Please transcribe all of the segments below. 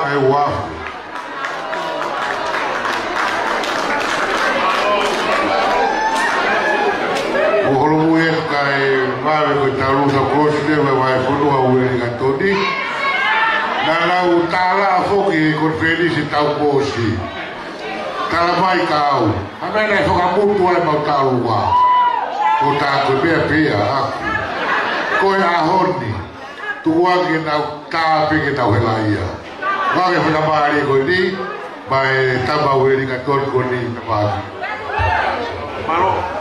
ai wa o holo e kai vai ko talu sa koste vai fono a ue ga todi na lau tala foki ko felici tau posi tala mai kau amena so ka mutu ai mau talu wa ko ta ko pia aku ko a honi tua que não cabe que não relaia. Vai que na bari goli, vai tamba weli que todo goli na bari. Malo.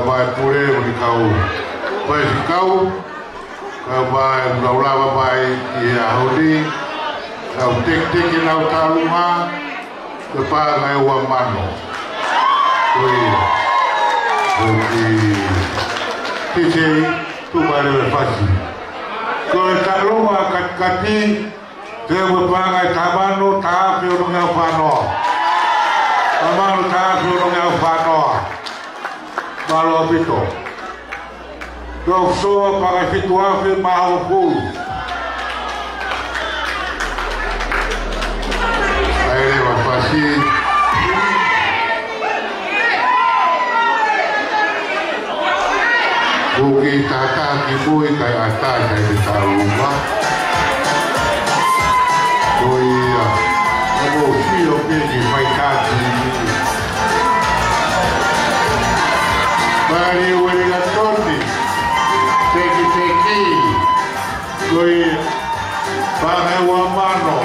Vai pure o kau vai kau vai laula vai ia hodi au tek lau taluma ke pa ngai wa mano oi tije tu bare fasi ko taluma kati te wa pa ngai tabano ta pe o ngai fano amano ta pe o ngai fano Malo apito. Dokso para fituafe mahofu. Aire wafasi. Buki tata kibui kai ata kai bitaruma. Doia. Amo fio pedi maitati. Mari wali gatoni, teki, koi pakai wamano,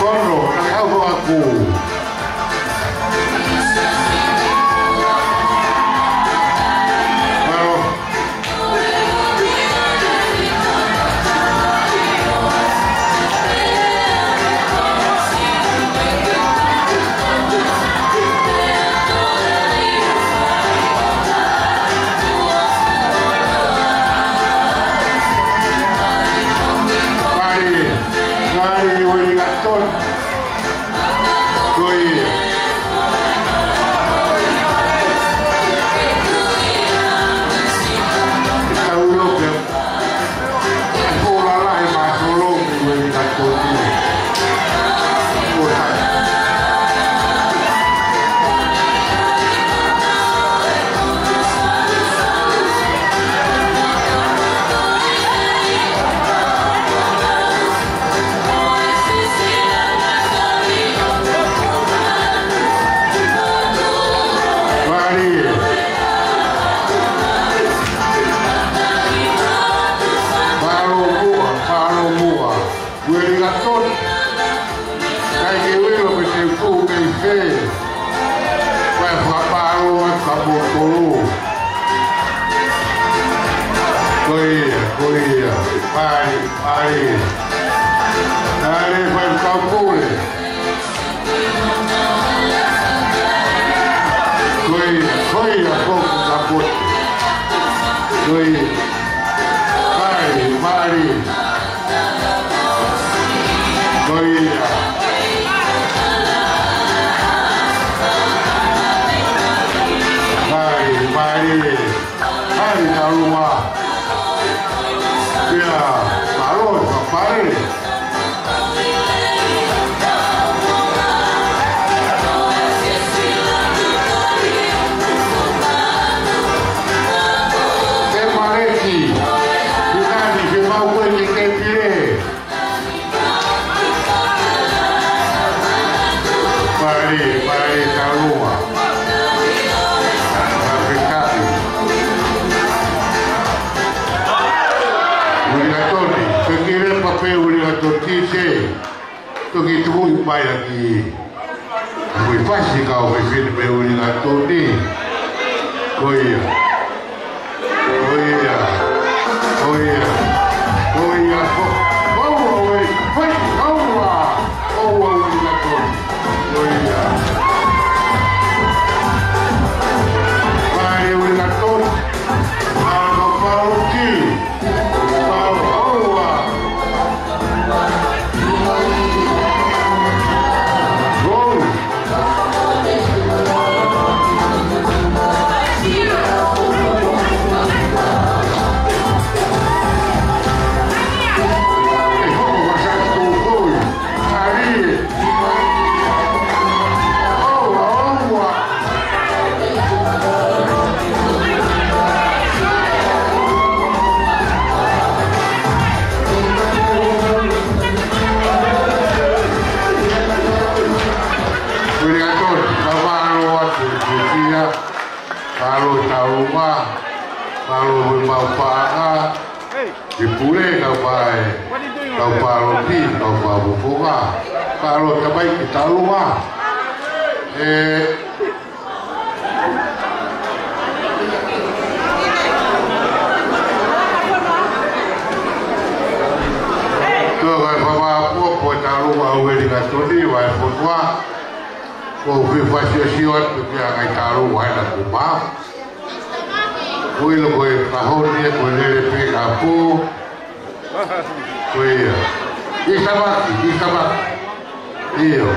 kono nakau aku. Mari na rumah. Ya, baru sampai. Semareki, kita di Semau ini kepilih. Mari na rumah. Kira papel boleh tortise, tu kita boleh bayar lagi. Boleh pasti kau boleh boleh torti. Oh iya, oh iya, oh iya, oh iya. Oh, boleh torti. Oh iya. Mari boleh torti. Kalau pauti. Kalau tahu mah, kalau mau pakai, dipulih kau baik, kau roti, kau buka. Kalau terbaik kita luar. Tu kalau bapa aku pun tahu bahawa dengan tu ni, walaupun wah. Kau berfasya siwat kerja ngai taruh wajah rumah. Kau lo kau tahun ni kau lepek aku. Kau ya, isabak, iyo.